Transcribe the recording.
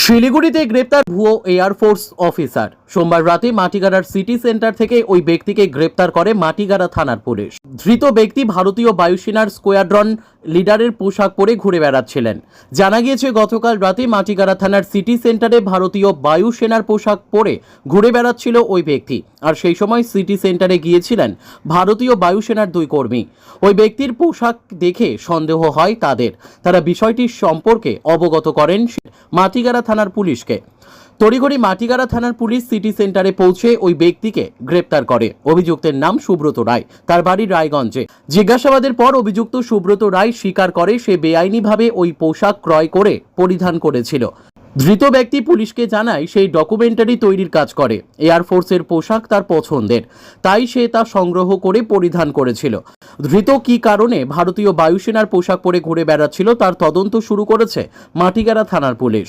শিলিগুড়িতে গ্রেপ্তার ভুয়ো এয়ারফোর্স অফিসার। সোমবার রাতে মাটিগাড়ার সিটি সেন্টার থেকে ওই ব্যক্তিকে গ্রেপ্তার করে মাটিগাড়া থানার পুলিশ। ধৃত ব্যক্তি ভারতীয় বায়ুসেনার স্কোয়াড্রন লিডারের পোশাক পরে ঘুরে বেড়াচ্ছিলেন। জানা গিয়েছে গতকাল রাতে মাটিগাড়া থানার সিটি সেন্টারে ভারতীয় বায়ুসেনার পোশাক পরে ঘুরে বেড়াচ্ছিল ওই ব্যক্তি। আর সেই সময় সিটি সেন্টারে গিয়েছিলেন ভারতীয় বায়ুসেনার দুই কর্মী। ওই ব্যক্তির পোশাক দেখে সন্দেহ হয় তাদের। তারা বিষয়টির সম্পর্কে অবগত করেন মাটিগাড়া থানার পুলিশকে। তড়িঘড়ি মাটিগাড়া থানার পুলিশ সিটি সেন্টারে পৌঁছে ওই ব্যক্তিকে গ্রেপ্তার করে। অভিযুক্তের নাম সুব্রত রায়, তার বাড়ি রায়গঞ্জে। জিজ্ঞাসাবাদের পর অভিযুক্ত সুব্রত রায় স্বীকার করে সে বেআইনিভাবে ওই পোশাক ক্রয় করে পরিধান করেছিল। ধৃত ব্যক্তি পুলিশকে জানায় সেই ডকুমেন্টারি তৈরির কাজ করে। এয়ারফোর্সের পোশাক তার পছন্দের, তাই সে তা সংগ্রহ করে পরিধান করেছিল। ধৃত কী কারণে ভারতীয় বায়ুসেনার পোশাক পরে ঘুরে বেড়াচ্ছিল তার তদন্ত শুরু করেছে মাটিগাড়া থানার পুলিশ।